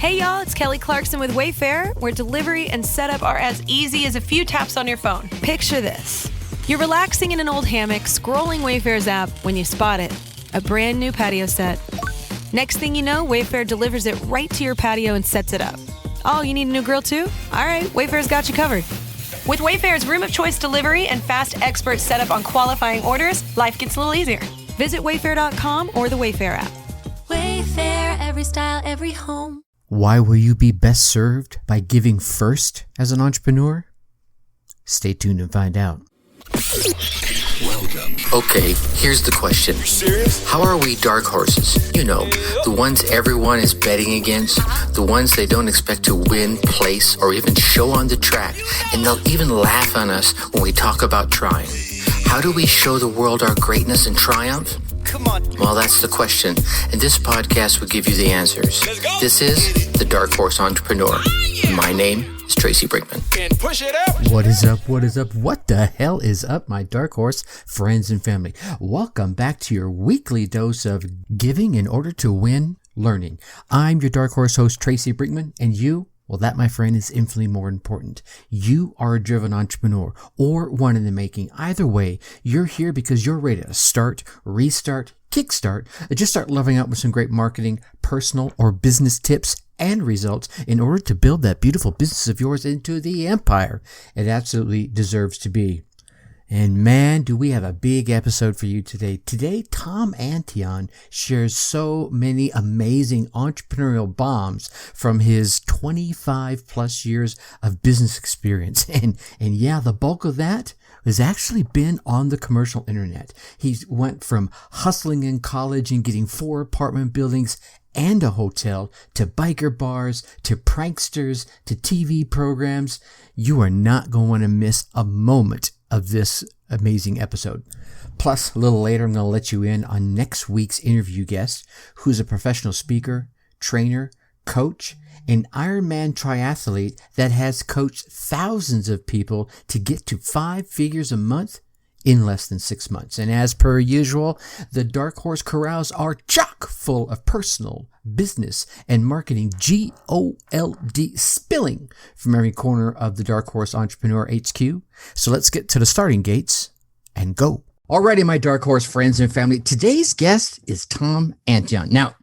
Hey y'all, it's Kelly Clarkson with Wayfair, where delivery and setup are as easy as a few taps on your phone. Picture this. You're relaxing in an old hammock, scrolling Wayfair's app when you spot it. A brand new patio set. Next thing you know, Wayfair delivers it right to your patio and sets it up. Oh, you need a new grill too? All right, Wayfair's got you covered. With Wayfair's room of choice delivery and fast expert setup on qualifying orders, life gets a little easier. Visit wayfair.com or the Wayfair app. Wayfair, every style, every home. Why will you be best served by giving first as an entrepreneur? Stay tuned and find out. Welcome. Okay, here's the question. Serious? How are we dark horses? You know, the ones everyone is betting against, the ones they don't expect to win, place, or even show on the track, and they'll even laugh on us when we talk about trying. How do we show the world our greatness and triumph? Come on. Well, that's the question, and this podcast will give you the answers. This is The Dark Horse Entrepreneur. My name is Tracy Brinkman. And push it up. What is up? What is up? What the hell is up, my dark horse friends and family? Welcome back to your weekly dose of giving in order to win learning. I'm your dark horse host, Tracy Brinkman, and you, well, that, my friend, is infinitely more important. You are a driven entrepreneur or one in the making. Either way, you're here because you're ready to start, restart, kickstart, just start leveling up with some great marketing, personal or business tips and results in order to build that beautiful business of yours into the empire it absolutely deserves to be. And man, do we have a big episode for you today. Today, Tom Antion shares so many amazing entrepreneurial bombs from his 25 plus years of business experience. And yeah, the bulk of that has actually been on the commercial internet. He went from hustling in college and getting 4 apartment buildings and a hotel, to biker bars, to pranksters, to TV programs. You are not going to miss a moment of this amazing episode. Plus, a little later, I'm going to let you in on next week's interview guest, who's a professional speaker, trainer, coach, an Ironman triathlete that has coached thousands of people to get to 5 figures a month in less than 6 months. And as per usual, the Dark Horse Corrals are chock full of personal, business, and marketing GOLD spilling from every corner of the Dark Horse Entrepreneur HQ. So let's get to the starting gates and go. Alrighty, my Dark Horse friends and family. Today's guest is Tom Antion. Now,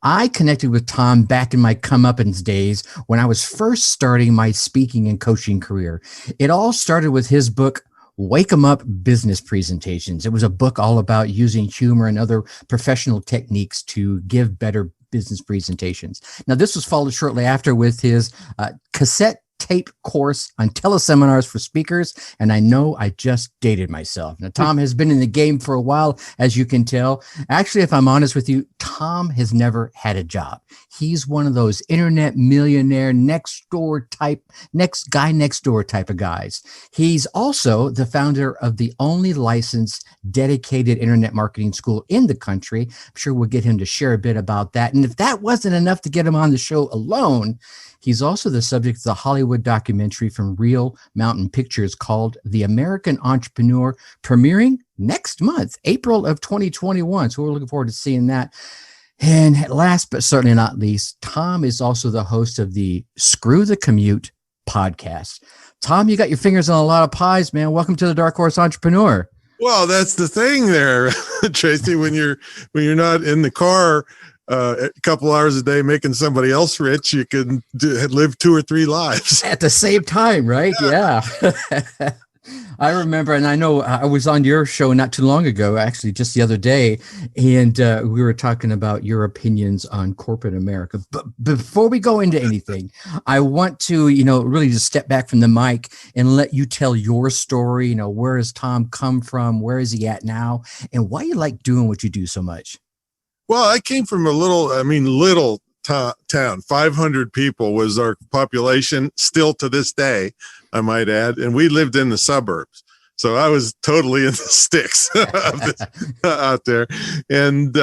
I connected with Tom back in my comeuppance days when I was first starting my speaking and coaching career. It all started with his book, Wake 'em Up Business Presentations. It was a book all about using humor and other professional techniques to give better business presentations. Now, this was followed shortly after with his cassette tape course on teleseminars for speakers, and I know I just dated myself. Now, Tom has been in the game for a while, as you can tell. Actually, if I'm honest with you, Tom has never had a job. He's one of those internet millionaire next guy next door type of guys. He's also the founder of the only licensed dedicated internet marketing school in the country. I'm sure we'll get him to share a bit about that. And if that wasn't enough to get him on the show alone, he's also the subject of the Hollywood documentary from Real Mountain Pictures called The American Entrepreneur, premiering next month, April of 2021. So we're looking forward to seeing that. And last but certainly not least, Tom is also the host of the Screw the Commute podcast. Tom, you got your fingers on a lot of pies, man. Welcome to the Dark Horse Entrepreneur. Well, that's the thing there, Tracy, when you're not in the car a couple hours a day making somebody else rich, you can live 2 or 3 lives at the same time, right? Yeah. I remember, and I know I was on your show not too long ago, actually just the other day, and we were talking about your opinions on corporate America. But before we go into anything, I want to, really just step back from the mic and let you tell your story. Where has Tom come from? Where is he at now? And why you like doing what you do so much? Well, I came from a little town. 500 people was our population, still to this day, I might add. And we lived in the suburbs. So I was totally in the sticks out there. And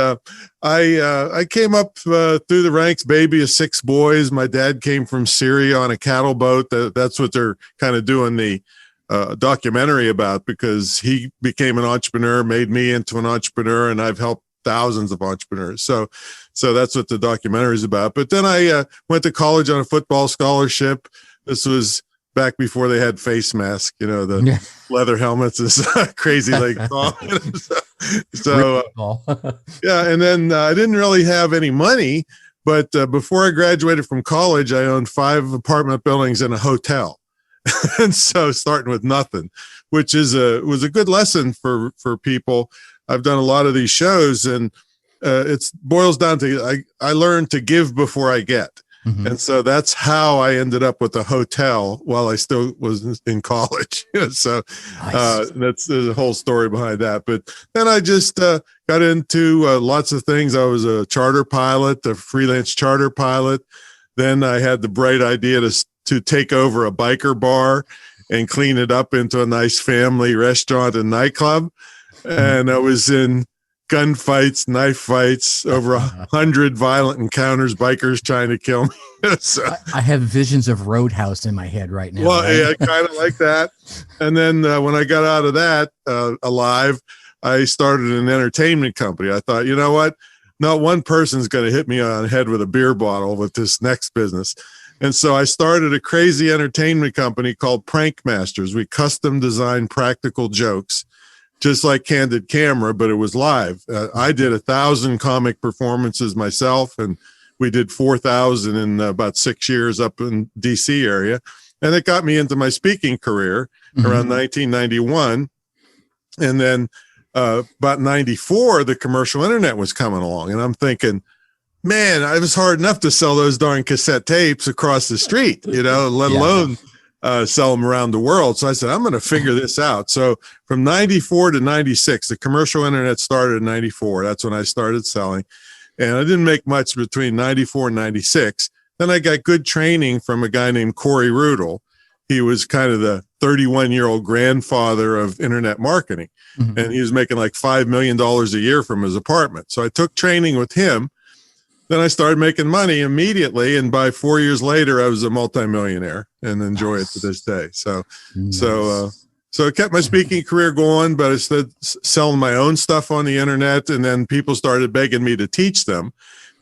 I came up through the ranks, baby of 6 boys. My dad came from Syria on a cattle boat. That's what they're kind of doing the documentary about, because he became an entrepreneur, made me into an entrepreneur, and I've helped thousands of entrepreneurs. So that's what the documentary is about. But then I went to college on a football scholarship. This was back before they had face masks, the leather helmets is crazy like so yeah. And then I didn't really have any money, but before I graduated from college, I owned 5 apartment buildings and a hotel. And so starting with nothing, which was a good lesson for people. I've done a lot of these shows, and it boils down to I learned to give before I get. Mm-hmm. And so that's how I ended up with a hotel while I still was in college. So nice. There's a whole story behind that. But then I just got into lots of things. I was a charter pilot, a freelance charter pilot. Then I had the bright idea to take over a biker bar and clean it up into a nice family restaurant and nightclub. And I was in gunfights, knife fights, over 100 violent encounters, bikers trying to kill me. So, I have visions of Roadhouse in my head right now. Well, right? Yeah, kind of like that. And then when I got out of that alive, I started an entertainment company. I thought, you know what? Not one person's going to hit me on the head with a beer bottle with this next business. And so I started a crazy entertainment company called Prank Masters. We custom designed practical jokes, just like Candid Camera, but it was live. I did 1,000 comic performances myself, and we did 4,000 in about 6 years up in DC area. And it got me into my speaking career around 1991. And then about 94, the commercial internet was coming along. And I'm thinking, man, it was hard enough to sell those darn cassette tapes across the street, let alone sell them around the world. So I said, I'm going to figure this out. So from 94 to 96, the commercial internet started in 94. That's when I started selling. And I didn't make much between 94 and 96. Then I got good training from a guy named Corey Rudel. He was kind of the 31-year-old grandfather of internet marketing. Mm-hmm. And he was making like $5 million a year from his apartment. So I took training with him. Then I started making money immediately, and by 4 years later, I was a multimillionaire and enjoy it to this day. So it kept my speaking career going, but I started selling my own stuff on the internet, and then people started begging me to teach them.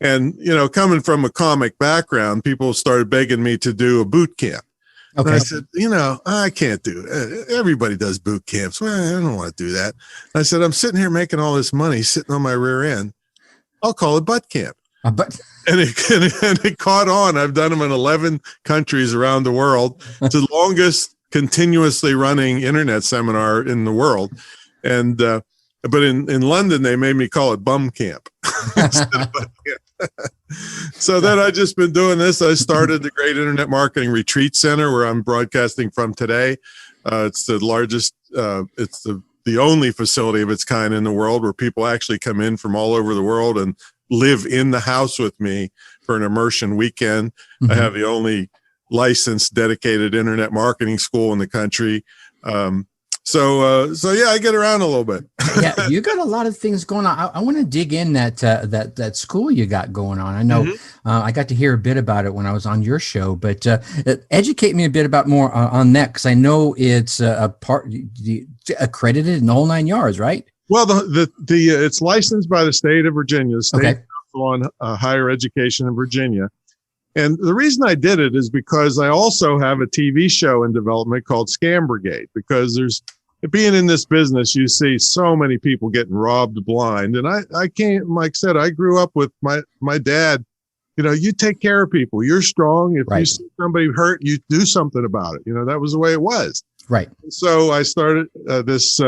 And coming from a comic background, people started begging me to do a boot camp. Okay. And I said, I can't do it. Everybody does boot camps. Well, I don't want to do that. I said, I'm sitting here making all this money, sitting on my rear end. I'll call it butt camp. But and it caught on. I've done them in 11 countries around the world. It's the longest continuously running internet seminar in the world. And but in London, they made me call it bum camp. So then I just been doing this. I started the Great Internet Marketing Retreat Center, where I'm broadcasting from today. It's the largest, it's the only facility of its kind in the world, where people actually come in from all over the world and live in the house with me for an immersion weekend. Mm-hmm. I have the only licensed dedicated internet marketing school in the country. So yeah, I get around a little bit. Yeah, you got a lot of things going on. I want to dig in that school you got going on. I know I got to hear a bit about it when I was on your show, but educate me a bit about more on that, because I know it's accredited in the whole 9 yards, right? Well, it's licensed by the state of Virginia, the state Council on Higher Education in Virginia. And the reason I did it is because I also have a TV show in development called Scam Brigade, because being in this business, you see so many people getting robbed blind. And I can't, like I said, I grew up with my dad. You take care of people. You're strong. If you see somebody hurt, you do something about it. That was the way it was. Right. And so I started this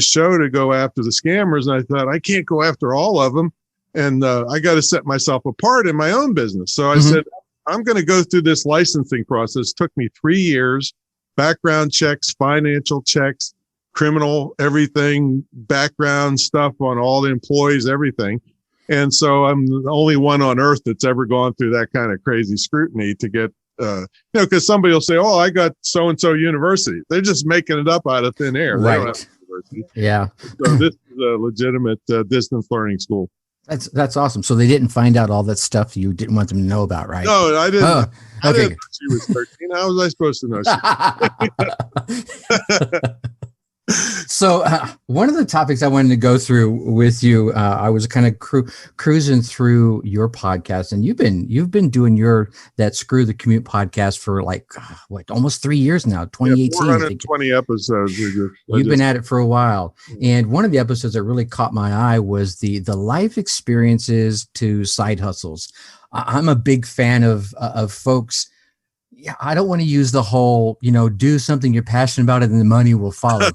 show to go after the scammers. And I thought, I can't go after all of them. And I got to set myself apart in my own business. So I said, I'm going to go through this licensing process. It took me 3 years, background checks, financial checks, criminal, everything, background stuff on all the employees, everything. And so I'm the only one on earth that's ever gone through that kind of crazy scrutiny to get, because somebody will say, oh, I got so-and-so university. They're just making it up out of thin air. Right. They don't have a university. Yeah. So this is a legitimate distance learning school. That's awesome. So they didn't find out all that stuff you didn't want them to know about, right? No, I didn't. Oh, I okay. didn't know she was 13. How was I supposed to know? So one of the topics I wanted to go through with you, I was kind of cruising through your podcast, and you've been doing that Screw the Commute podcast for like almost 3 years now, 2018. 420 episodes. You've been at it for a while, and one of the episodes that really caught my eye was the life experiences to side hustles. I'm a big fan of folks. Yeah, I don't want to use the whole, do something you're passionate about and the money will follow.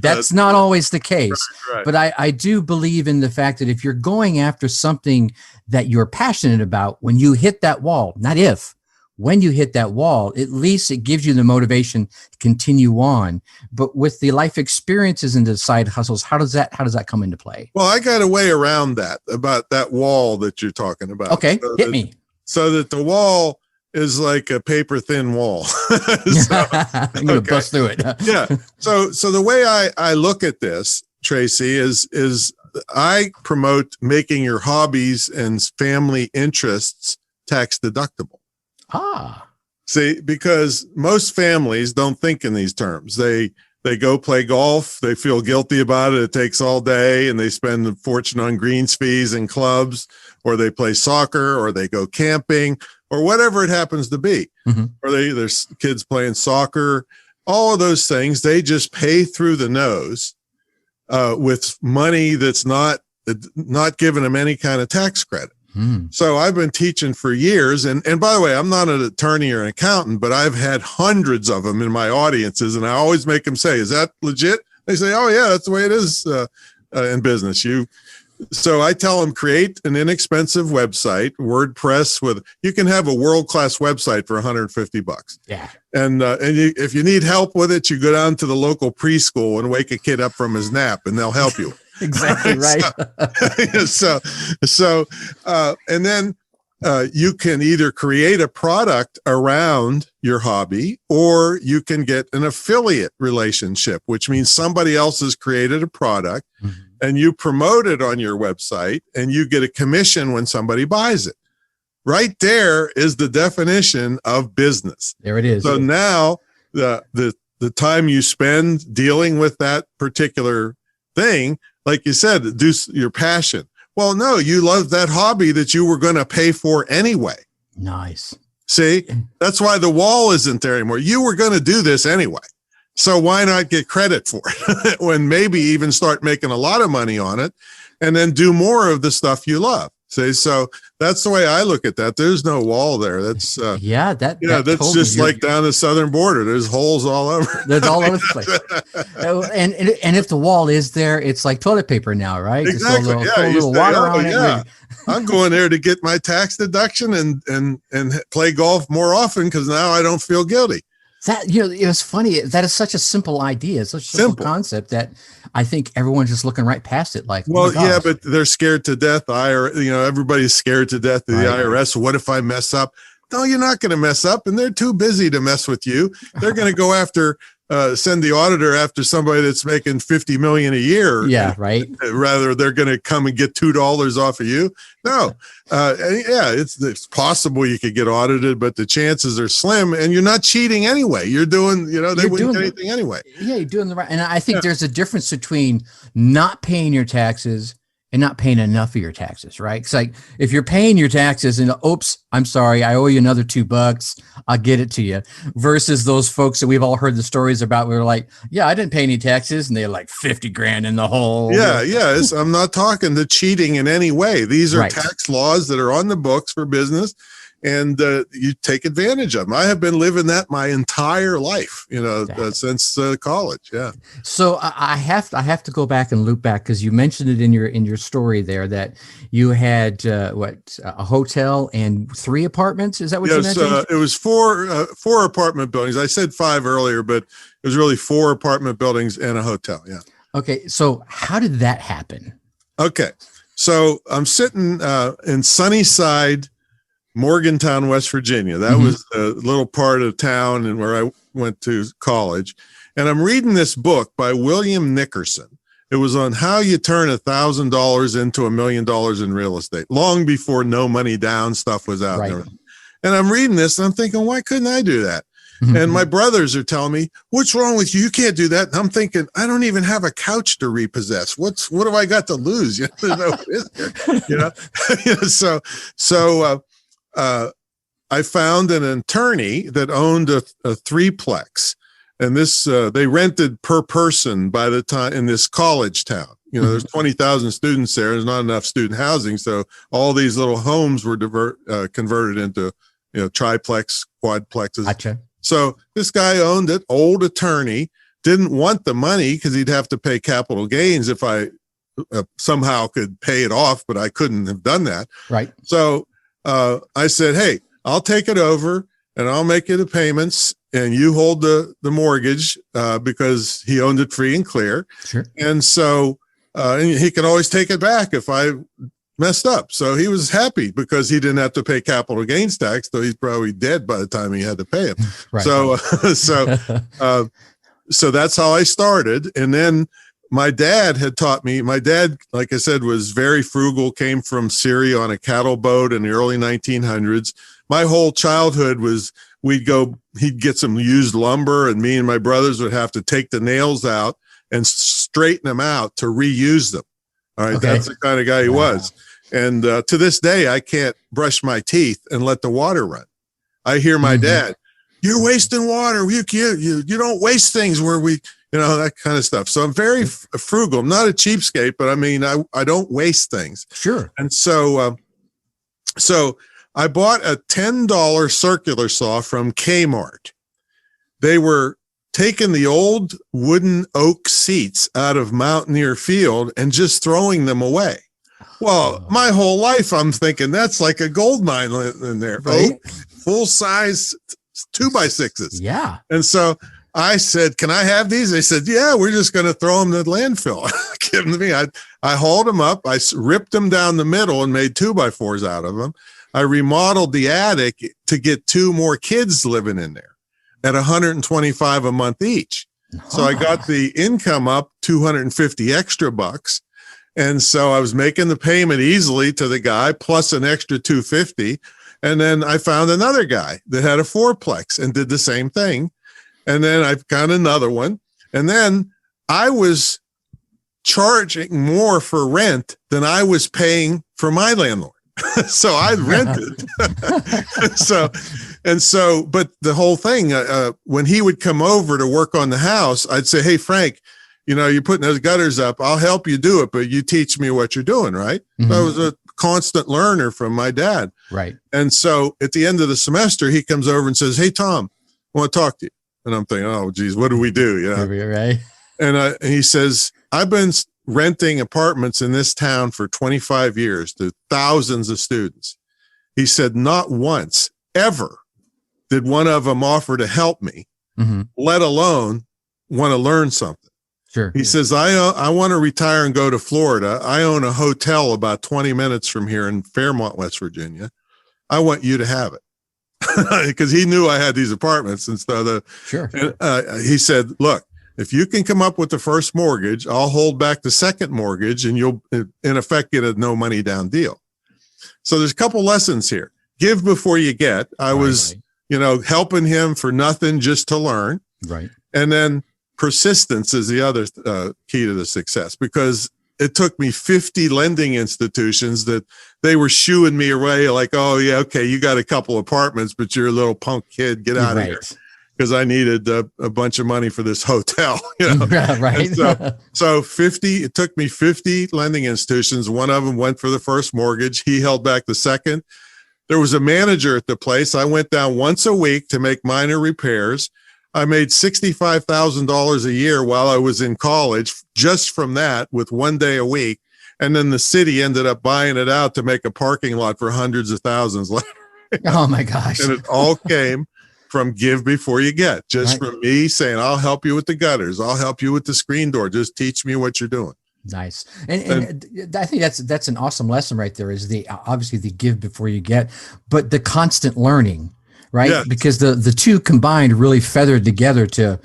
That's not always the case. Right. But I do believe in the fact that if you're going after something that you're passionate about, when you hit that wall, when you hit that wall, at least it gives you the motivation to continue on. But with the life experiences and the side hustles, how does that come into play? Well, I got a way around that, about that wall that you're talking about. Okay, hit me. So that the wall is like a paper thin wall. I'm going to bust through it. Yeah. So the way I look at this, Tracy, is I promote making your hobbies and family interests tax deductible. See, because most families don't think in these terms. They go play golf. They feel guilty about it. It takes all day, and they spend a fortune on greens fees and clubs, or they play soccer, or they go camping, or whatever it happens to be. Mm-hmm. Or there's kids playing soccer. All of those things, they just pay through the nose with money that's not giving them any kind of tax credit. So I've been teaching for years. And by the way, I'm not an attorney or an accountant, but I've had hundreds of them in my audiences. And I always make them say, is that legit? They say, oh yeah, that's the way it is in business. So I tell them, create an inexpensive website, WordPress you can have a world-class website for $150. Yeah. And if you need help with it, you go down to the local preschool and wake a kid up from his nap and they'll help you. Exactly right. And then you can either create a product around your hobby, or you can get an affiliate relationship, which means somebody else has created a product and you promote it on your website and you get a commission when somebody buys it. Right there is the definition of business. There it is. So now the time you spend dealing with that particular thing, like you said, do your passion. Well, no, you love that hobby that you were going to pay for anyway. Nice. See, that's why the wall isn't there anymore. You were going to do this anyway. So why not get credit for it when maybe even start making a lot of money on it and then do more of the stuff you love? See, so that's the way I look at that. There's no wall there. That's that's just like down the southern border. There's holes all over. There's all over the place. And if the wall is there, it's like toilet paper now, right? Exactly. Just a little water on it. Yeah. I'm going there to get my tax deduction and play golf more often because now I don't feel guilty. That, it's funny. That is such a simple idea. It's such a simple concept that I think everyone's just looking right past it. Like, well, yeah, but they're scared to death. Everybody's scared to death of the IRS. What if I mess up? No, you're not going to mess up, and they're too busy to mess with you. They're going to go after, send the auditor after somebody that's making $50 million a year. Yeah, right. Rather, they're going to come and get $2 off of you. No, it's possible you could get audited, but the chances are slim. And you're not cheating anyway. You're doing, they wouldn't get anything anyway. Yeah, you're doing the right. And I think there's a difference between not paying your taxes and not paying enough of your taxes, right? It's like if you're paying your taxes and oops, I'm sorry, I owe you another $2. I'll get it to you. Versus those folks that we've all heard the stories about. We were like, yeah, I didn't pay any taxes, and they're like 50 grand in the hole. Yeah. I'm not talking to cheating in any way. These are tax laws that are on the books for business, and you take advantage of them. I have been living that my entire life, since college. Yeah. So I have to go back and loop back because you mentioned it in your story there that you had a hotel and 3 apartments. Is that what you mentioned? It was four apartment buildings. I said 5 earlier, but it was really 4 apartment buildings and a hotel. Yeah. Okay. So how did that happen? Okay. So I'm sitting in Sunnyside, Morgantown, West Virginia. That was a little part of town and where I went to college. And I'm reading this book by William Nickerson. It was on how you turn $1,000 into $1 million in real estate, long before no money down stuff was out there. And I'm reading this and I'm thinking, why couldn't I do that? And my brothers are telling me, what's wrong with you? You can't do that. And I'm thinking, I don't even have a couch to repossess. What have I got to lose? You know, So I found an attorney that owned a threeplex, and this, they rented per person by the time in this college town. You know, there's 20,000 students there. There's not enough student housing. So all these little homes were converted into, triplex, quadplexes. Gotcha. So this guy owned it, old attorney, didn't want the money because he'd have to pay capital gains if I somehow could pay it off, but I couldn't have done that. Right. So I said, hey, I'll take it over and I'll make you the payments and you hold the mortgage because he owned it free and clear. Sure. And so and he can always take it back if I messed up. So he was happy because he didn't have to pay capital gains tax, though he's probably dead by the time he had to pay it. Right. So that's how I started. And then my dad had taught me. My dad, like I said, was very frugal, came from Syria on a cattle boat in the early 1900s. My whole childhood was he'd get some used lumber, and me and my brothers would have to take the nails out and straighten them out to reuse them. All right. Okay. That's the kind of guy he was. And to this day, I can't brush my teeth and let the water run. I hear my dad, you're wasting water. You don't waste things where that kind of stuff. So I'm very frugal. I'm not a cheapskate, but I mean, I don't waste things. Sure. And so I bought a $10 circular saw from Kmart. They were taking the old wooden oak seats out of Mountaineer Field and just throwing them away. Well, my whole life, I'm thinking that's like a gold mine in there. Right? Oak, full size 2x6s. Yeah. And so I said, can I have these? They said, yeah, we're just going to throw them to the landfill. Give them to me. I hauled them up. I ripped them down the middle and made 2x4s out of them. I remodeled the attic to get 2 more kids living in there at $125 a month each. So I got the income up 250 extra bucks. And so I was making the payment easily to the guy plus an extra 250. And then I found another guy that had a 4-plex and did the same thing. And then I found another one. And then I was charging more for rent than I was paying for my landlord. So I rented. But the whole thing, when he would come over to work on the house, I'd say, hey, Frank, you're putting those gutters up. I'll help you do it, but you teach me what you're doing, right? So I was a constant learner from my dad. Right. And so at the end of the semester, he comes over and says, hey, Tom, I want to talk to you. And I'm thinking, oh, geez, what do we do? Right. And he says, I've been renting apartments in this town for 25 years to thousands of students. He said, not once ever did one of them offer to help me, let alone want to learn something. Sure. He says, I want to retire and go to Florida. I own a hotel about 20 minutes from here in Fairmont, West Virginia. I want you to have it. Because he knew I had these apartments. And so he said, look, if you can come up with the first mortgage, I'll hold back the second mortgage and you'll in effect get a no money down deal. So there's a couple lessons here. Give before you get. I was, helping him for nothing just to learn. Right. And then persistence is the other key to the success, because it took me 50 lending institutions that they were shooing me away like, oh yeah, okay, you got a couple apartments, but you're a little punk kid, get out of here. Because I needed a bunch of money for this hotel, Right. So it took me 50 lending institutions. One of them went for the first mortgage. He held back the second. There was a manager at the place. I went down once a week to make minor repairs. I made $65,000 a year while I was in college, just from that, with 1 day a week. And then the city ended up buying it out to make a parking lot for hundreds of thousands later. Oh my gosh. And it all came from give before you get, just from me saying, I'll help you with the gutters. I'll help you with the screen door. Just teach me what you're doing. Nice. And I think that's an awesome lesson right there, is obviously the give before you get, but the constant learning, right? Yes. Because the two combined really feathered together to,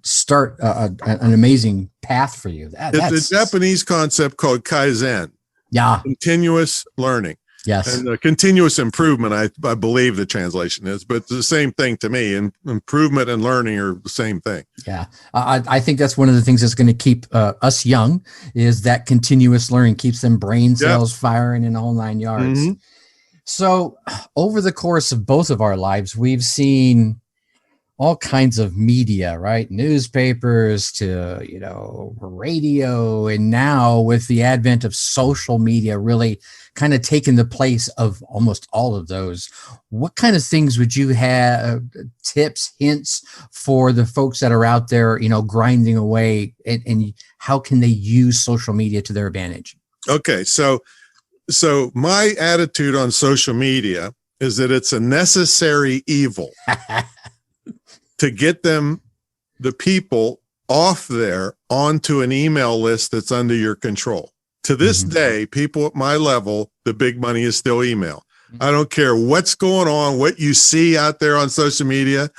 start an amazing path for you. It's a Japanese concept called Kaizen. Yeah. Continuous learning. Yes. And continuous improvement, I believe the translation is, but it's the same thing to me. And improvement and learning are the same thing. Yeah. I think that's one of the things that's going to keep us young is that continuous learning keeps them brain cells firing in the whole 9 yards. Mm-hmm. So over the course of both of our lives, we've seen all kinds of media, right? Newspapers to, radio. And now with the advent of social media really kind of taking the place of almost all of those, what kind of things would you have, tips, hints for the folks that are out there, grinding away, and how can they use social media to their advantage? Okay. So my attitude on social media is that it's a necessary evil to get the people off there onto an email list that's under your control. To this day, people at my level, the big money is still email. I don't care what's going on, what you see out there on social media,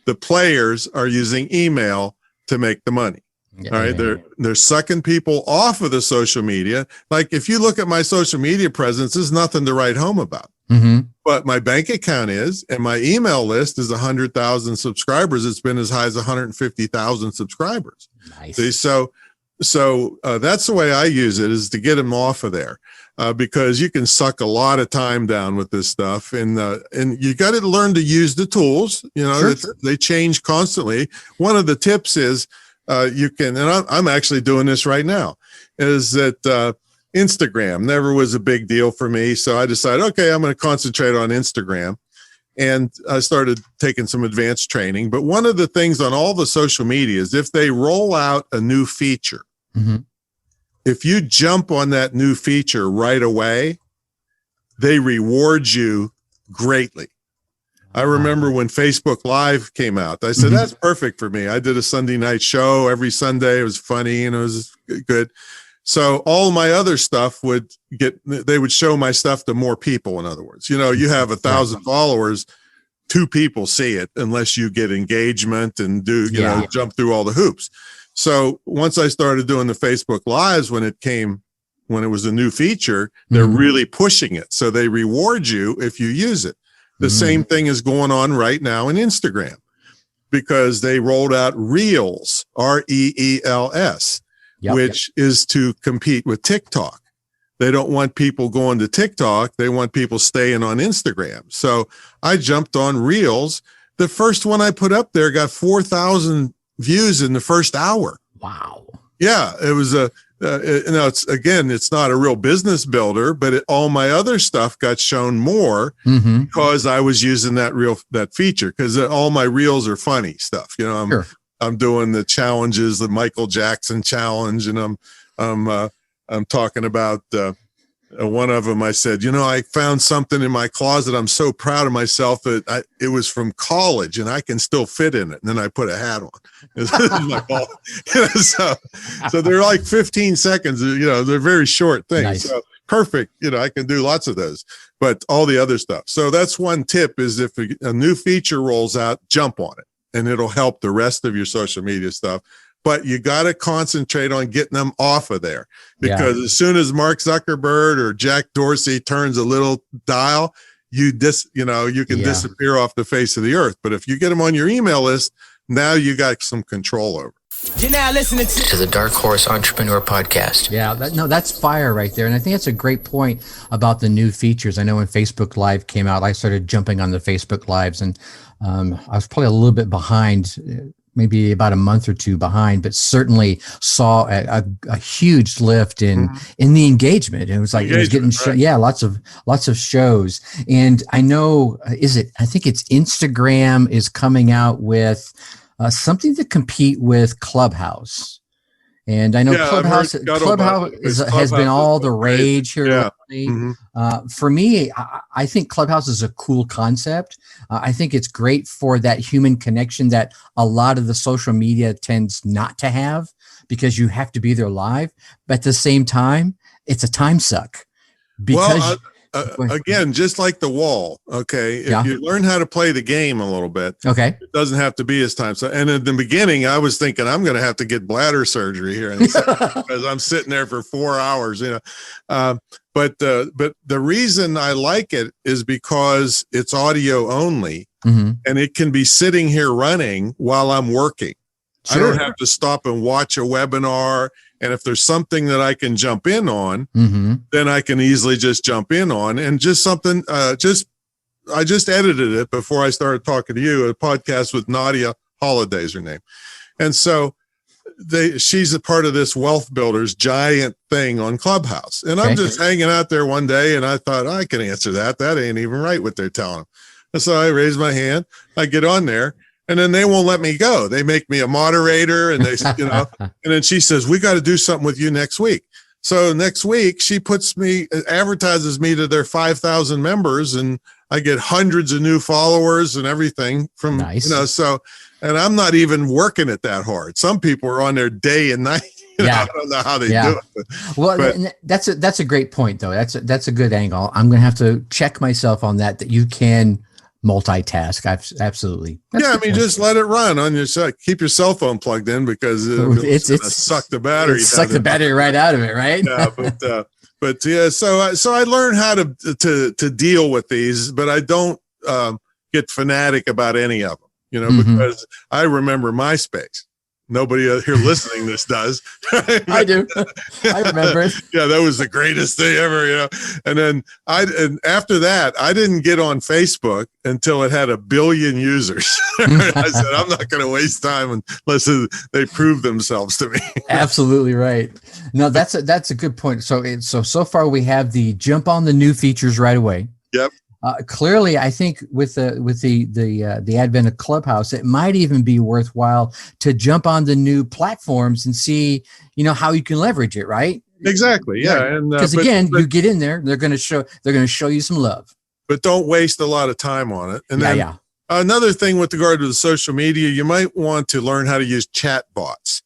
the players are using email to make the money. All right. They're sucking people off of the social media. Like if you look at my social media presence, there's nothing to write home about. But my bank account is, and my email list is 100,000 subscribers. It's been as high as 150,000 subscribers. Nice. See, so that's the way I use it, is to get them off of there, because you can suck a lot of time down with this stuff, and you got to learn to use the tools. Sure. They change constantly. One of the tips is you can, and I'm actually doing this right now, is that Instagram never was a big deal for me. So I decided, okay, I'm going to concentrate on Instagram. And I started taking some advanced training. But one of the things on all the social media is if they roll out a new feature, if you jump on that new feature right away, they reward you greatly. I remember when Facebook Live came out, I said, that's perfect for me. I did a Sunday night show every Sunday. It was funny and it was good. So all my other stuff they would show my stuff to more people. In other words, you have 1,000 followers, 2 people see it unless you get engagement and jump through all the hoops. So once I started doing the Facebook Lives, when it was a new feature, they're really pushing it. So they reward you if you use it. The same thing is going on right now in Instagram, because they rolled out Reels, Reels. Which is to compete with TikTok. They don't want people going to TikTok. They want people staying on Instagram. So I jumped on Reels. The first one I put up there got 4,000 views in the first hour. Wow. Yeah, it was it's not a real business builder, but all my other stuff got shown more because I was using that feature, because all my Reels are funny stuff. I'm doing the challenges, the Michael Jackson challenge, and I'm talking about one of them. I said, I found something in my closet. I'm so proud of myself that it was from college and I can still fit in it. And then I put a hat on. So they're like 15 seconds. They're very short things. Nice. So perfect. I can do lots of those, but all the other stuff. So that's one tip, is if a new feature rolls out, jump on it. And it'll help the rest of your social media stuff. But you got to concentrate on getting them off of there, because as soon as Mark Zuckerberg or Jack Dorsey turns a little dial, you can disappear off the face of the earth. But if you get them on your email list, now you got some control over. You're now listening to the Dark Horse Entrepreneur Podcast. Yeah, that's fire right there. And I think that's a great point about the new features. I know when Facebook Live came out, I started jumping on the Facebook Lives, and I was probably a little bit behind, maybe about a month or 2 behind, but certainly saw a huge lift in the engagement. It was like it was getting lots of shows. And I know I think it's Instagram is coming out with something to compete with Clubhouse. And I know Clubhouse has been all the rage here lately. For me, I think Clubhouse is a cool concept. I think it's great for that human connection that a lot of the social media tends not to have, because you have to be there live. But at the same time, it's a time suck, because again, just like the wall. Okay. If you learn how to play the game a little bit, okay, it doesn't have to be as time. So, and in the beginning, I was thinking I'm going to have to get bladder surgery here because I'm sitting there for 4 hours, but the reason I like it is because it's audio only, and it can be sitting here running while I'm working. Sure. I don't have to stop and watch a webinar. And if there's something that I can jump in on, then I can easily just jump in on, and just something, I just edited it before I started talking to you, a podcast with Nadia Holiday's her name. And so she's a part of this Wealth Builders giant thing on Clubhouse. And I'm just hanging out there one day, and I thought, I can answer that. That ain't even right what they're telling them. And so I raise my hand, I get on there, and then they won't let me go. They make me a moderator, and they, and then she says, we got to do something with you next week. So next week she advertises me to their 5,000 members, and I get hundreds of new followers and everything from, and I'm not even working it that hard. Some people are on there day and night. I don't know how they do it. Well, that's a great point though. That's a good angle. I'm going to have to check myself on that you can multitask. Absolutely. Just let it run on your side. Keep your cell phone plugged in, because it's gonna suck the battery. Suck the battery right out of it, right? Yeah, so I learned how to deal with these, but I don't get fanatic about any of them, because I remember MySpace. Nobody here listening this does. I do. I remember it. Yeah, that was the greatest thing ever, And then after that, I didn't get on Facebook until it had 1 billion users. I said, I'm not going to waste time unless they prove themselves to me. Absolutely right. No, that's a good point. So far we have the jump on the new features right away. Yep. Clearly, I think with the advent of Clubhouse, it might even be worthwhile to jump on the new platforms and see, how you can leverage it, right? Exactly. Yeah. And because you get in there, they're going to show you some love. But don't waste a lot of time on it. And then another thing with regard to the social media, you might want to learn how to use chat bots.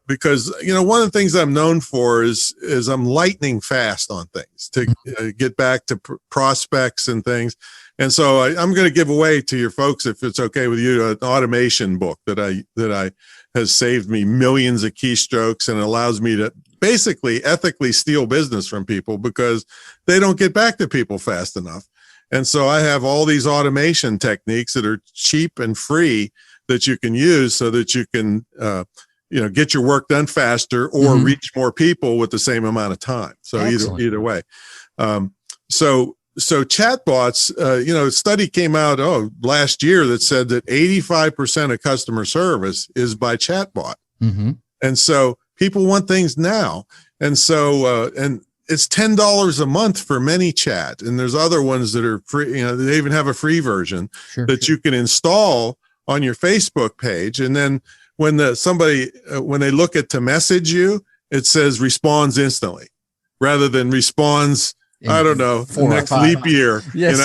Because one of the things I'm known for is I'm lightning fast on things to get back to prospects and things, and so I'm going to give away to your folks, if it's okay with you, an automation book that I has saved me millions of keystrokes and allows me to basically ethically steal business from people because they don't get back to people fast enough. And so I have all these automation techniques that are cheap and free that you can use so that you can get your work done faster or reach more people with the same amount of time. So either way. So chatbots, a study came out last year that said that 85% of customer service is by chatbot. And so people want things now. And so, and it's $10 a month for ManyChat. And there's other ones that are free. They even have a free version that you can install on your Facebook page. And then when when they look at to message you, it says responds instantly rather than responds, I don't know, the next leap year. Yes.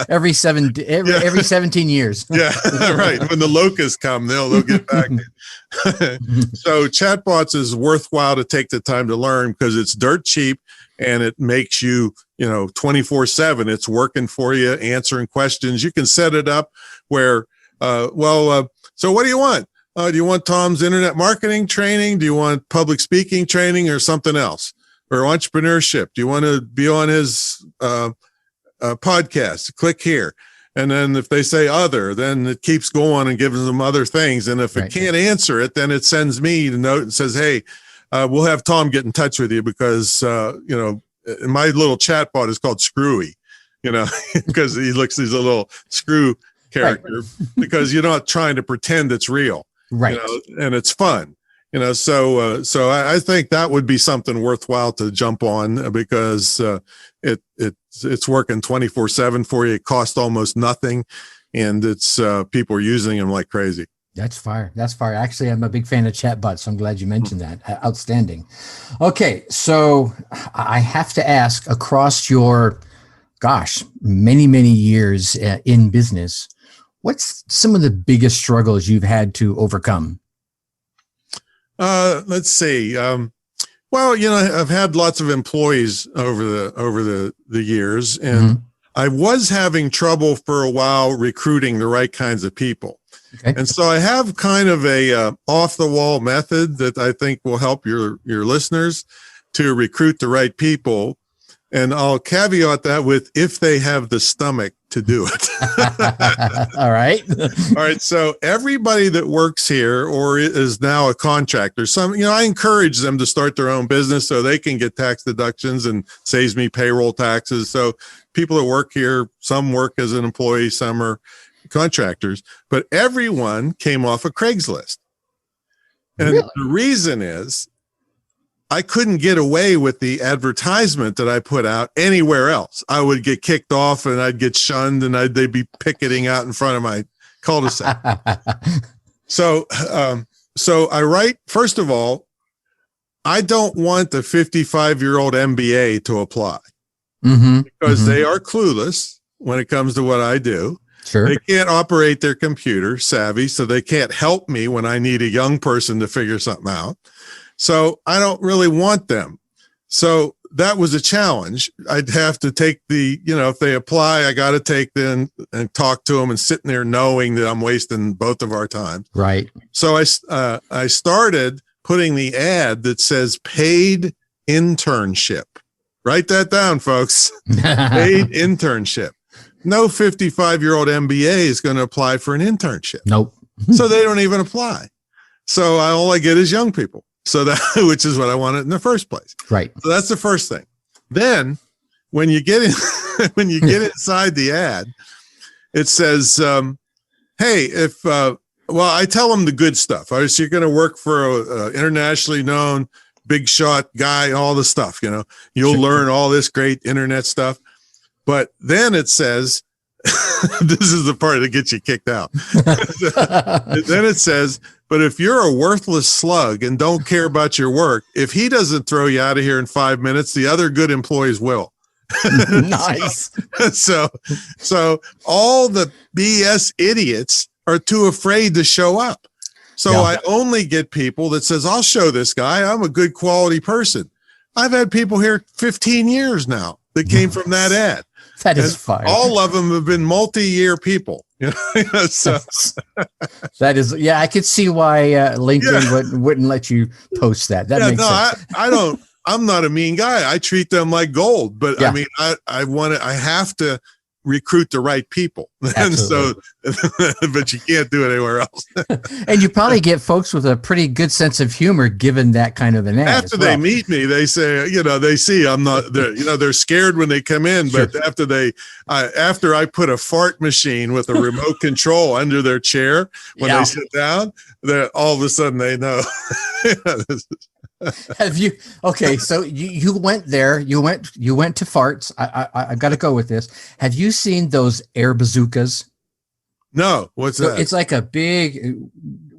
Every 17 years. Yeah, right. When the locusts come, they'll get back. So chatbots is worthwhile to take the time to learn because it's dirt cheap and it makes you, 24/7. It's working for you, answering questions. You can set it up where, so what do you want? Do you want Tom's internet marketing training? Do you want public speaking training or something else? Or entrepreneurship? Do you want to be on his podcast? Click here. And then if they say other, then it keeps going and gives them other things. And if it can't answer it, then it sends me a note and says, hey, we'll have Tom get in touch with you because, my little chat bot is called Screwy, because he's a little screw character because you're not trying to pretend it's real. Right. And it's fun. So I think that would be something worthwhile to jump on because it's working 24/7 for you. It costs almost nothing, and it's people are using them like crazy. That's fire. Actually, I'm a big fan of chatbots, so I'm glad you mentioned that. Outstanding. Okay, so I have to ask, across your, many, many years in business, what's some of the biggest struggles you've had to overcome? Let's see. Well, I've had lots of employees over the years, and I was having trouble for a while recruiting the right kinds of people. Okay. And so I have kind of a off the wall method that I think will help your listeners to recruit the right people. And I'll caveat that with if they have the stomach to do it. All right. All right. So everybody that works here or is now a contractor, I encourage them to start their own business so they can get tax deductions and saves me payroll taxes. So people that work here, some work as an employee, some are contractors, but everyone came off of Craigslist. And Really? the reason is I couldn't get away with the advertisement that I put out anywhere else. I would get kicked off and I'd get shunned and they'd be picketing out in front of my cul-de-sac. So I write, first of all, I don't want the 55-year-old MBA to apply because they are clueless when it comes to what I do. Sure. They can't operate their computer savvy, so they can't help me when I need a young person to figure something out. So I don't really want them. So that was a challenge. I'd have to take if they apply, I got to take them and talk to them and sitting there knowing that I'm wasting both of our time. Right. So I started putting the ad that says paid internship. Write that down, folks. Paid internship. No 55-year-old MBA is going to apply for an internship. Nope. So they don't even apply. So all I get is young people. So which is what I wanted in the first place. Right. So that's the first thing. Then when you get in, when you get inside the ad, it says, hey, I tell them the good stuff. So you're going to work for a internationally known big shot guy, all the stuff, you'll learn all this great internet stuff. But then it says, this is the part that gets you kicked out. Then it says, but if you're a worthless slug and don't care about your work, if he doesn't throw you out of here in 5 minutes, the other good employees will. Nice. So all the BS idiots are too afraid to show up. So I only get people that says, I'll show this guy, I'm a good quality person. I've had people here 15 years now that came from that ad. That is fire. All of them have been multi-year people. So that is, I could see why LinkedIn wouldn't let you post that. That makes sense. I'm not a mean guy. I treat them like gold, but I mean, I have to recruit the right people. And so, but you can't do it anywhere else. And you probably get folks with a pretty good sense of humor given that kind of an ad. After they meet me, they say, they see I'm not there. They're scared when they come in, but after I put a fart machine with a remote control under their chair when they sit down, all of a sudden they know. Have you? Okay, so you went there. You went to farts. I got to go with this. Have you seen those air bazookas? No. What's that? It's like a big.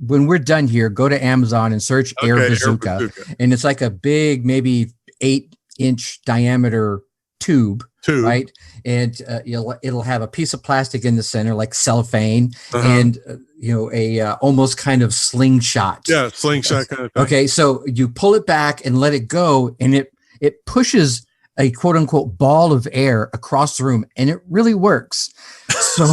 When we're done here, go to Amazon and search air bazooka, and it's like a big, maybe 8-inch diameter tube. Right, and it'll have a piece of plastic in the center, like cellophane, and a almost kind of slingshot. Yeah, slingshot kind of thing. Okay, so you pull it back and let it go, and it pushes a quote unquote ball of air across the room, and it really works. So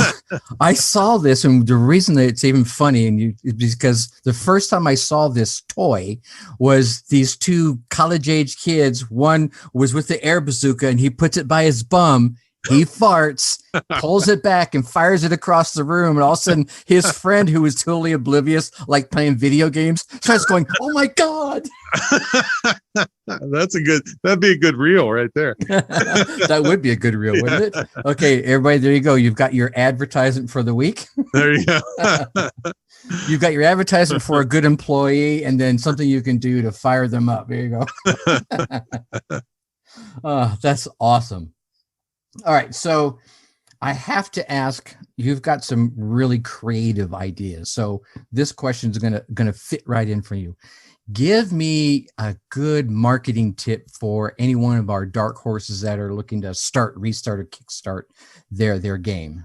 I saw this, and the reason that it's even funny is because the first time I saw this toy was these two college-age kids. One was with the air bazooka, and he puts it by his bum. He farts, pulls it back, and fires it across the room. And all of a sudden, his friend, who was totally oblivious, like playing video games, starts going, "Oh my God!" That'd be a good reel right there. That would be a good reel, wouldn't it? Okay, everybody, there you go. You've got your advertisement for the week. There you go. You've got your advertisement for a good employee, and then something you can do to fire them up. There you go. That's awesome. All right, so I have to ask, you've got some really creative ideas. So this question is gonna fit right in for you. Give me a good marketing tip for any one of our dark horses that are looking to restart, or kickstart their game.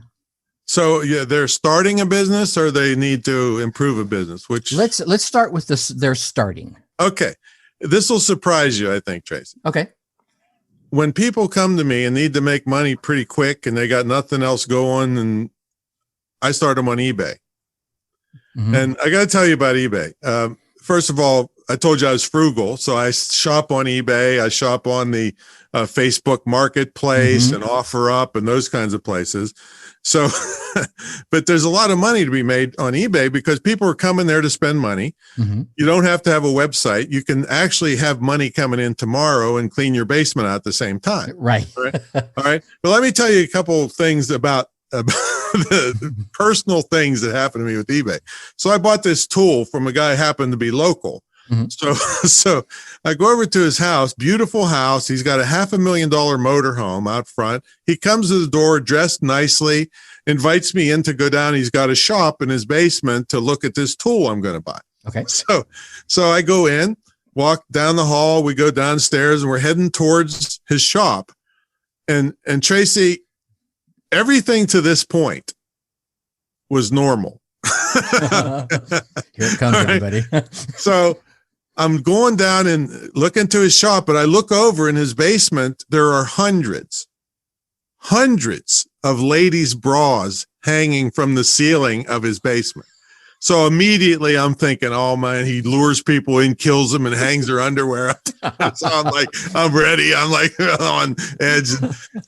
So they're starting a business, or they need to improve a business. Which let's start with this. They're starting. Okay. this will surprise you, I think, Tracy. Okay. When people come to me and need to make money pretty quick and they got nothing else going, and I start them on eBay. Mm-hmm. And I got to tell you about eBay. First of all, I told you I was frugal. So I shop on eBay. I shop on the Facebook Marketplace and OfferUp and those kinds of places. So, but there's a lot of money to be made on eBay because people are coming there to spend money. Mm-hmm. You don't have to have a website. You can actually have money coming in tomorrow and clean your basement out at the same time. Right. All right. All right. But let me tell you a couple of things about the personal things that happened to me with eBay. So I bought this tool from a guy who happened to be local. Mm-hmm. So I go over to his house, beautiful house. He's got a $500,000 motorhome out front. He comes to the door dressed nicely, invites me in to go down. He's got a shop in his basement to look at this tool I'm going to buy. Okay. So I go in, walk down the hall. We go downstairs and we're heading towards his shop. And Tracy, everything to this point was normal. Here it comes, right. everybody. So I'm going down and look into his shop, but I look over in his basement. There are hundreds of ladies' bras hanging from the ceiling of his basement. So immediately I'm thinking, oh man, he lures people in, kills them, and hangs their underwear. So I'm like, I'm ready. I'm like on edge.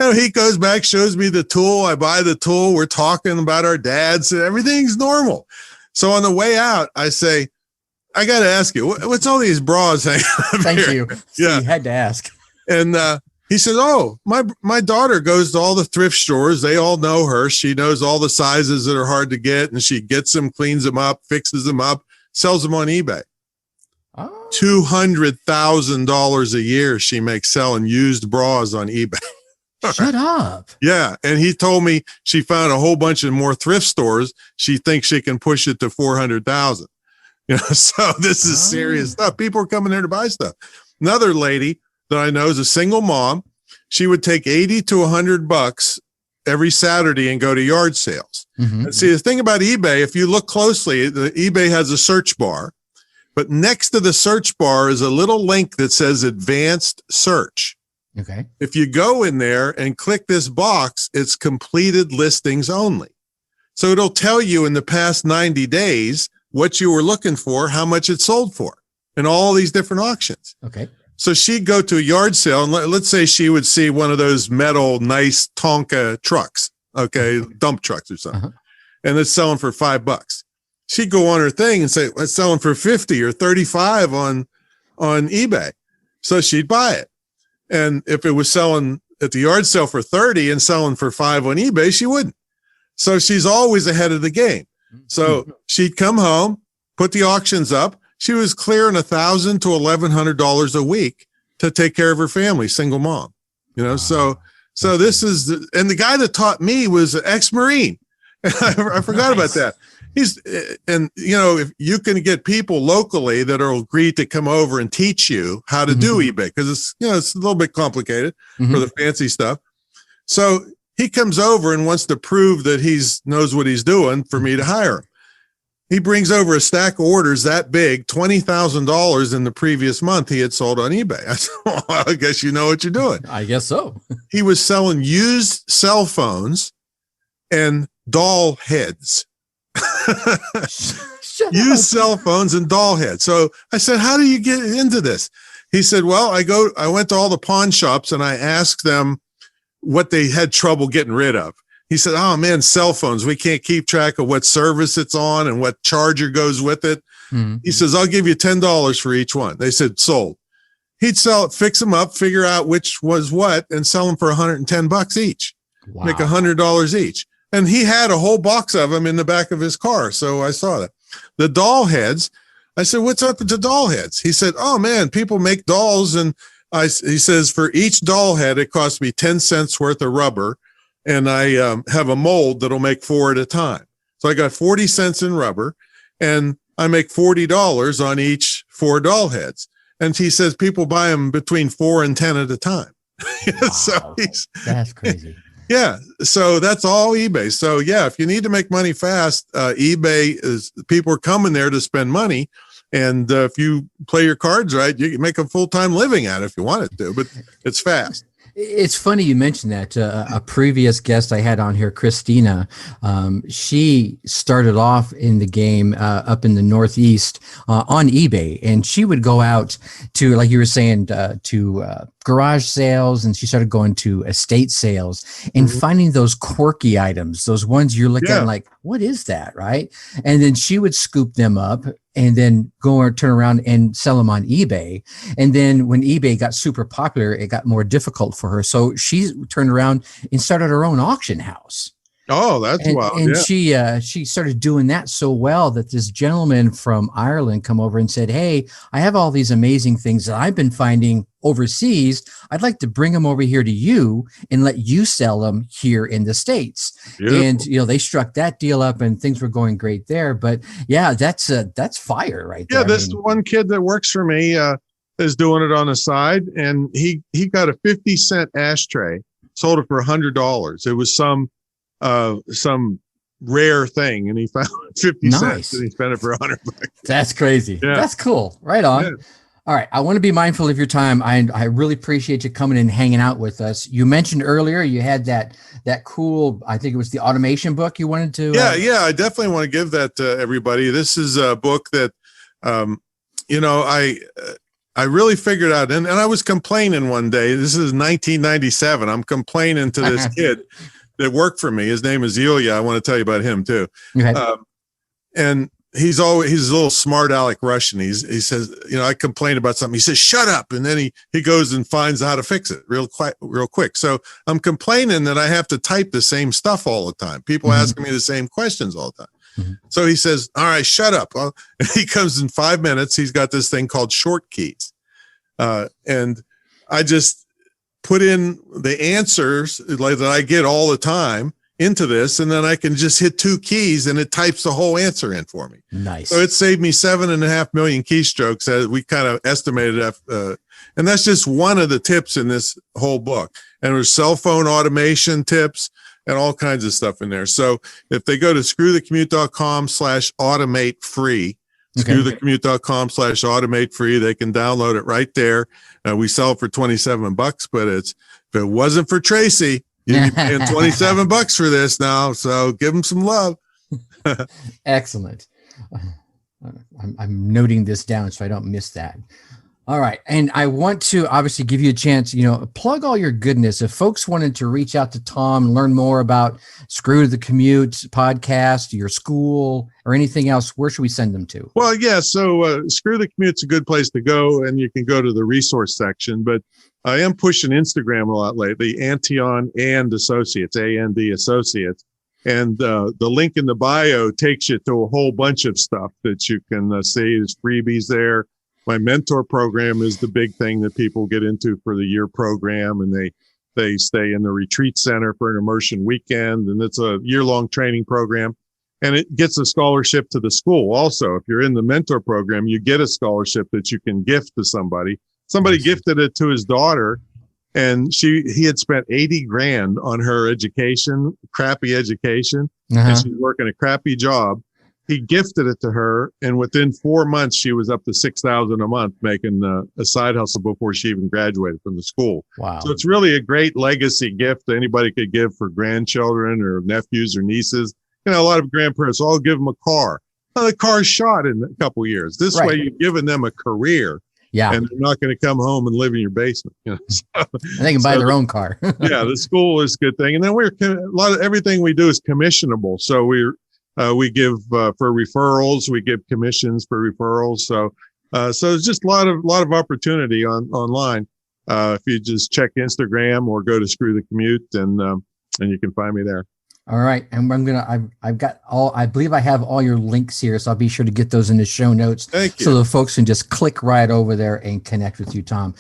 And he goes back, shows me the tool. I buy the tool. We're talking about our dads and everything's normal. So on the way out, I say, I got to ask you, what's all these bras hanging up Thank here? you. Yeah. You had to ask. And he said, oh, my daughter goes to all the thrift stores. They all know her. She knows all the sizes that are hard to get, and she gets them, cleans them up, fixes them up, sells them on eBay. Oh. $200,000 a year she makes selling used bras on eBay. Shut up. Yeah. And he told me she found a whole bunch of more thrift stores. She thinks she can push it to 400,000. You know, so this is serious stuff. People are coming there to buy stuff. Another lady that I know is a single mom. She would take 80 to $100 every Saturday and go to yard sales. Mm-hmm. And see, the thing about eBay, if you look closely, the eBay has a search bar, but next to the search bar is a little link that says advanced search. Okay. If you go in there and click this box, it's completed listings only. So it'll tell you in the past 90 days what you were looking for, how much it sold for, and all these different auctions. Okay. So she'd go to a yard sale, and let's say she would see one of those metal, nice Tonka trucks, okay, dump trucks or something, and it's selling for $5. She'd go on her thing and say, it's selling for 50 or 35 on eBay. So she'd buy it. And if it was selling at the yard sale for 30 and selling for 5 on eBay, she wouldn't. So she's always ahead of the game. So she'd come home, put the auctions up. She was clearing $1,000 to $1,100 a week to take care of her family, single mom, you know? So this is, and the guy that taught me was an ex-Marine. I forgot about that. And you know, if you can get people locally that will agree to come over and teach you how to do eBay, because it's, you know, it's a little bit complicated for the fancy stuff. So he comes over and wants to prove that knows what he's doing for me to hire him. He brings over a stack of orders that big, $20,000 in the previous month he had sold on eBay. I said, well, I guess you know what you're doing. I guess so. He was selling used cell phones and doll heads. Used cell phones and doll heads. So I said, how do you get into this? He said, well, I went to all the pawn shops and I asked them what they had trouble getting rid of. He said, oh man, cell phones. We can't keep track of what service it's on and what charger goes with it. Mm-hmm. He says, I'll give you $10 for each one. They said, sold. He'd sell it, fix them up, figure out which was what, and sell them for $110 each. Wow. Make $100 each. And he had a whole box of them in the back of his car. So I saw that. The doll heads, I said, what's up with the doll heads? He said, oh man, people make dolls. And he says, for each doll head, it costs me 10 cents worth of rubber. And I have a mold that'll make 4 at a time. So I got 40 cents in rubber and I make $40 on each 4 doll heads. And he says people buy them between 4 and 10 at a time. Wow. So that's crazy. Yeah. So that's all eBay. So yeah, if you need to make money fast, eBay is, people are coming there to spend money. And if you play your cards right, you can make a full-time living at it if you wanted to, but it's fast. It's funny you mentioned that. A previous guest I had on here, Christina, she started off in the game up in the Northeast on eBay, and she would go out to, like you were saying, to garage sales, and she started going to estate sales and finding those quirky items, those ones you're looking at like, what is that, right? And then she would scoop them up and then go or turn around and sell them on eBay. And then when eBay got super popular, it got more difficult for her. So she turned around and started her own auction house. Oh, that's wild. And she started doing that so well that this gentleman from Ireland come over and said, hey, I have all these amazing things that I've been finding overseas. I'd like to bring them over here to you and let you sell them here in the States. Beautiful. And, they struck that deal up and things were going great there. But yeah, that's fire right there. Yeah, this one kid that works for me is doing it on the side, and he got a 50-cent ashtray, sold it for $100. It was some rare thing, and he found 50 cents and he spent it for $100. That's crazy. Yeah. That's cool. Right on. Yeah. All right. I want to be mindful of your time. I really appreciate you coming and hanging out with us. You mentioned earlier you had that cool, I think it was the automation book you wanted to. Yeah. I definitely want to give that to everybody. This is a book that, I really figured out, and I was complaining one day. This is 1997. I'm complaining to this kid that worked for me. His name is Ilya. I want to tell you about him too. Okay. And he's a little smart aleck Russian. He says, I complain about something. He says, shut up. And then he goes and finds how to fix it real quick. So I'm complaining that I have to type the same stuff all the time. People asking me the same questions all the time. So he says, all right, shut up. Well, he comes in 5 minutes. He's got this thing called short keys. And I just put in the answers like that I get all the time into this, and then I can just hit 2 keys and it types the whole answer in for me. Nice. So it saved me 7.5 million keystrokes, as we kind of estimated. And that's just one of the tips in this whole book. And there's cell phone automation tips and all kinds of stuff in there. So if they go to screwthecommute.com/automate free, screwthecommute.com/automate free, they can download it right there. We sell it for $27, but if it wasn't for Tracy, you'd be paying $27 for this now. So give them some love. Excellent. I'm noting this down so I don't miss that. All right. And I want to obviously give you a chance, plug all your goodness. If folks wanted to reach out to Tom and learn more about Screw the Commute podcast, your school, or anything else, where should we send them to? Well, yeah. So Screw the Commute's a good place to go, and you can go to the resource section. But I am pushing Instagram a lot lately, Antion and Associates, AND Associates. And the link in the bio takes you to a whole bunch of stuff that you can see. There's freebies there. My mentor program is the big thing that people get into for the year program, and they stay in the retreat center for an immersion weekend, and it's a year-long training program, and it gets a scholarship to the school. Also, if you're in the mentor program, you get a scholarship that you can gift to somebody. Somebody gifted it to his daughter, and he had spent $80,000 on her education, crappy education, and she's working a crappy job. He gifted it to her, and within 4 months, she was up to $6,000 a month making a side hustle before she even graduated from the school. Wow! So it's really a great legacy gift that anybody could give for grandchildren or nephews or nieces. A lot of grandparents, I'll give them a car. Well, the car's shot in a couple of years. This way, you're giving them a career. Yeah. And they're not going to come home and live in your basement. So, and they can buy their own car. Yeah, the school is a good thing. And then everything we do is commissionable. So we give for referrals. We give commissions for referrals. So it's just a lot of opportunity online. If you just check Instagram or go to Screw the Commute, and you can find me there. All right. And I believe I have all your links here, so I'll be sure to get those in the show notes. Thank you. So the folks can just click right over there and connect with you, Tom.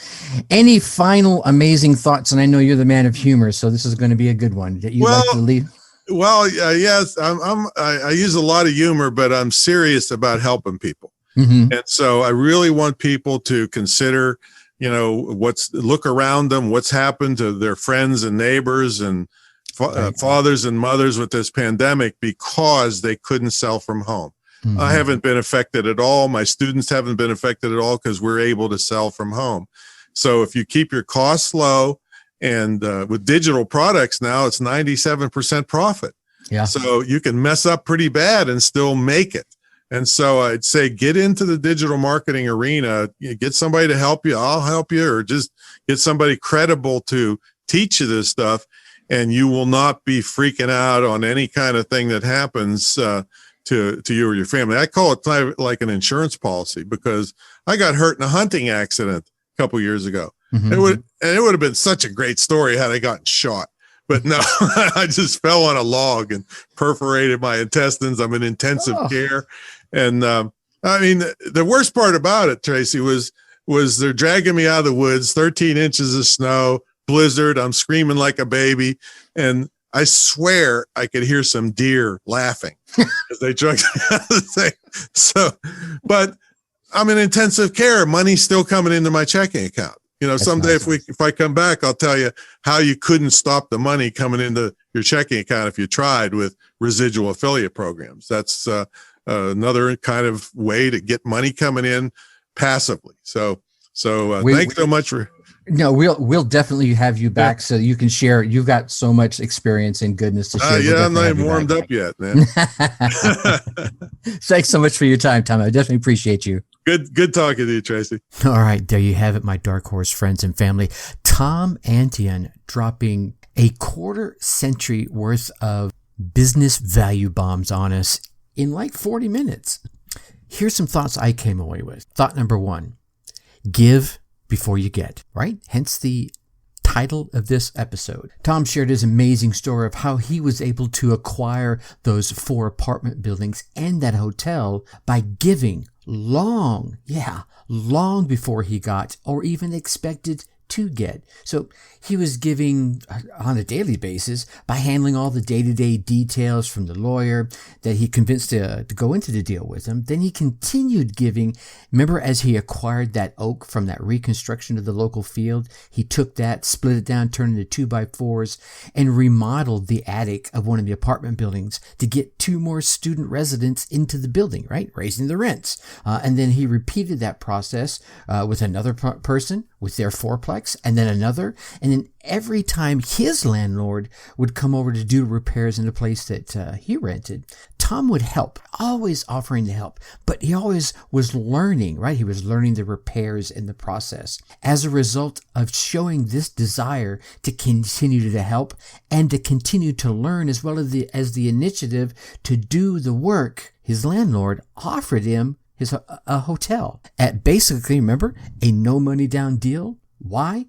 Any final amazing thoughts? And I know you're the man of humor, so this is going to be a good one that you'd like to leave. Well, yes, I use a lot of humor, but I'm serious about helping people. And so I really want people to consider, look around them, what's happened to their friends and neighbors and fathers and mothers with this pandemic because they couldn't sell from home. I haven't been affected at all. My students haven't been affected at all because we're able to sell from home. So if you keep your costs low, and with digital products now, it's 97% profit. Yeah. So you can mess up pretty bad and still make it. And so I'd say get into the digital marketing arena, get somebody to help you. I'll help you, or just get somebody credible to teach you this stuff. And you will not be freaking out on any kind of thing that happens to you or your family. I call it like an insurance policy, because I got hurt in a hunting accident a couple years ago. It would have been such a great story had I gotten shot. But no, I just fell on a log and perforated my intestines. I'm in intensive care. And I mean, the worst part about it, Tracy, was they're dragging me out of the woods, 13 inches of snow, blizzard. I'm screaming like a baby. And I swear I could hear some deer laughing as they dragged me out of the thing. So, but I'm in intensive care. Money's still coming into my checking account. You know, someday if I come back, I'll tell you how you couldn't stop the money coming into your checking account if you tried with residual affiliate programs. That's another kind of way to get money coming in passively. So thanks so much for. No, we'll definitely have you back so you can share. You've got so much experience and goodness to share. Yeah, I'm not even warmed up yet, man. Thanks so much for your time, Tom. I definitely appreciate you. Good talking to you, Tracy. All right, there you have it, my Dark Horse friends and family. Tom Antion dropping a quarter century worth of business value bombs on us in like 40 minutes. Here's some thoughts I came away with. Thought number one, give before you get, right? Hence the title of this episode. Tom shared his amazing story of how he was able to acquire those 4 apartment buildings and that hotel by giving long before he got or even expected to get. So he was giving on a daily basis by handling all the day-to-day details from the lawyer that he convinced to go into the deal with him. Then he continued giving. Remember, as he acquired that oak from that reconstruction of the local field, he took that, split it down, turned it into 2x4s, and remodeled the attic of one of the apartment buildings to get 2 more student residents into the building, right? Raising the rents. And then he repeated that process with another person with their 4-plex, and then another. And then every time his landlord would come over to do repairs in the place that he rented, Tom would help, always offering to help. But he always was learning, right? He was learning the repairs in the process. As a result of showing this desire to continue to help and to continue to learn, as well as the initiative to do the work, his landlord offered him a hotel at basically, remember, a no money down deal. Why?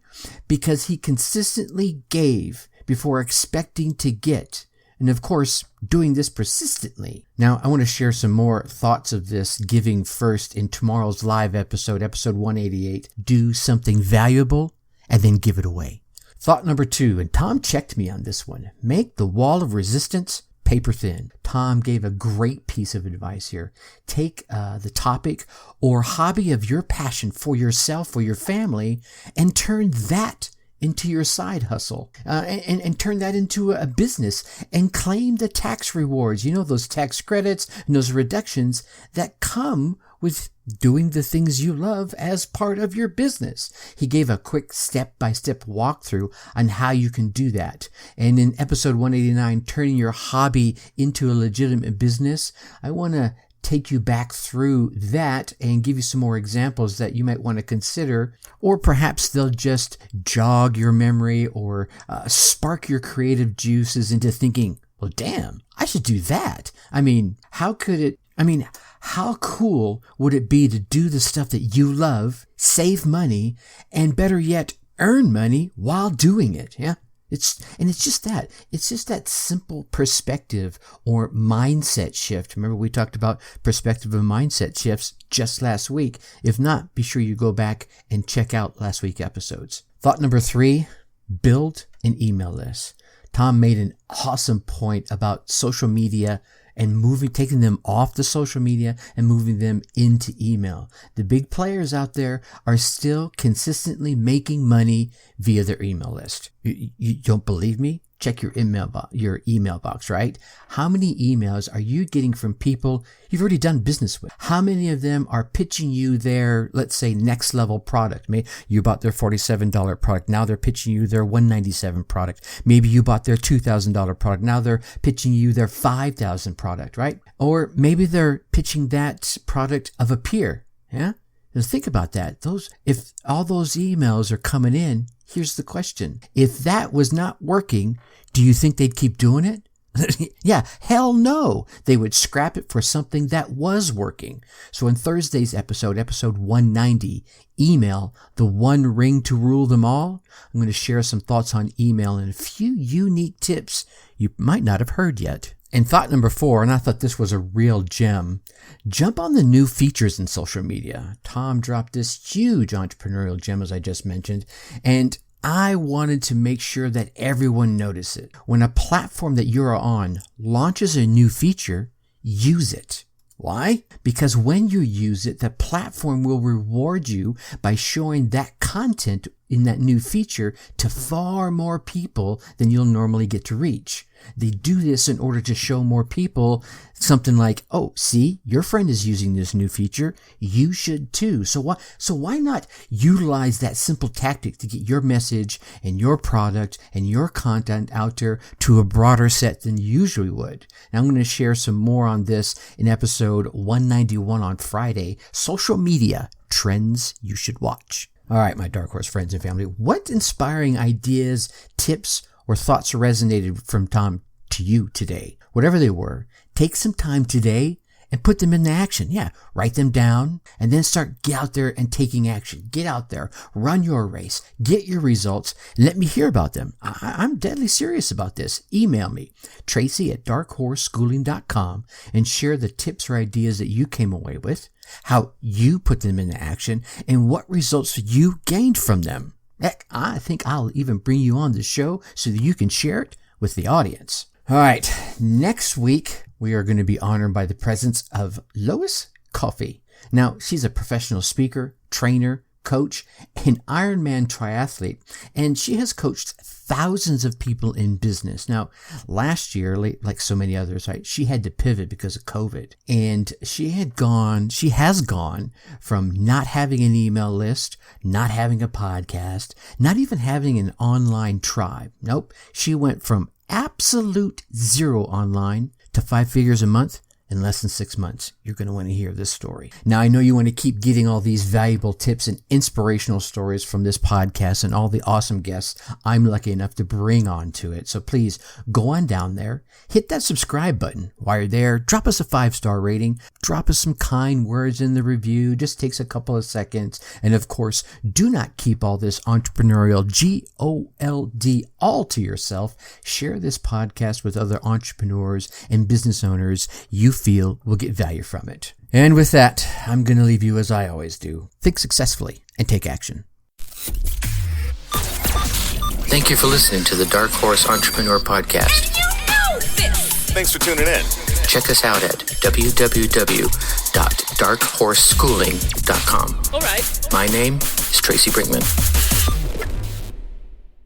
Because he consistently gave before expecting to get. And of course, doing this persistently. Now, I want to share some more thoughts of this giving first in tomorrow's live episode 188. Do something valuable and then give it away. Thought number 2, and Tom checked me on this one. Make the wall of resistance paper thin. Tom gave a great piece of advice here. Take the topic or hobby of your passion for yourself or your family and turn that into your side hustle and turn that into a business and claim the tax rewards. You know, those tax credits and those reductions that come with doing the things you love as part of your business. He gave a quick step-by-step walkthrough on how you can do that. And in episode 189, turning your hobby into a legitimate business, I want to take you back through that and give you some more examples that you might want to consider, or perhaps they'll just jog your memory or spark your creative juices into thinking, well, damn, I should do that. How cool would it be to do the stuff that you love, save money, and better yet, earn money while doing it? Yeah. It's just that simple perspective or mindset shift. Remember, we talked about perspective and mindset shifts just last week. If not, be sure you go back and check out last week's episodes. Thought number 3, build an email list. Tom made an awesome point about social media and taking them off the social media and moving them into email. The big players out there are still consistently making money via their email list. You don't believe me? check your email box, right? How many emails are you getting from people you've already done business with? How many of them are pitching you their, let's say, next level product? Maybe you bought their $47 product. Now they're pitching you their $197 product. Maybe you bought their $2,000 product. Now they're pitching you their $5,000 product, right? Or maybe they're pitching that product of a peer. Yeah. Now think about that. If all those emails are coming in, here's the question. If that was not working, do you think they'd keep doing it? Yeah, hell no. They would scrap it for something that was working. So in Thursday's episode 190, email, the one ring to rule them all, I'm going to share some thoughts on email and a few unique tips you might not have heard yet. And thought number 4, and I thought this was a real gem, jump on the new features in social media. Tom dropped this huge entrepreneurial gem, as I just mentioned, and I wanted to make sure that everyone noticed it. When a platform that you're on launches a new feature, use it. Why? Because when you use it, the platform will reward you by showing that content in that new feature to far more people than you'll normally get to reach. They do this in order to show more people something like, oh, see, your friend is using this new feature. You should too. So why not utilize that simple tactic to get your message and your product and your content out there to a broader set than you usually would? And I'm going to share some more on this in episode 191 on Friday, social media trends you should watch. All right, my Dark Horse friends and family, what inspiring ideas, tips, or thoughts resonated from Tom to you today? Whatever they were, take some time today and put them into action. Yeah, write them down and then get out there and taking action. Get out there, run your race, get your results. Let me hear about them. I'm deadly serious about this. Email me, tracy@darkhorseschooling.com, and share the tips or ideas that you came away with, how you put them into action, and what results you gained from them. Heck, I think I'll even bring you on the show so that you can share it with the audience. All right, next week, we are going to be honored by the presence of Lois Coffey. Now, she's a professional speaker, trainer, coach, and Ironman triathlete, and she has coached thousands of people in business. Now, last year, like so many others, right, she had to pivot because of COVID, and she has gone from not having an email list, not having a podcast, not even having an online tribe. Nope. She went from absolute zero online to 5 figures a month in less than 6 months. You're going to want to hear this story. Now, I know you want to keep getting all these valuable tips and inspirational stories from this podcast and all the awesome guests I'm lucky enough to bring on to it. So please go on down there, hit that subscribe button. While you're there, drop us a 5-star rating, drop us some kind words in the review. Just takes a couple of seconds. And of course, do not keep all this entrepreneurial GOLD all to yourself. Share this podcast with other entrepreneurs and business owners you feel will get value from it. And with that, I'm going to leave you as I always do. Think successfully and take action. Thank you for listening to the Dark Horse Entrepreneur Podcast. You know this! Thanks for tuning in. Check us out at www.darkhorseschooling.com. All right. My name is Tracy Brinkman.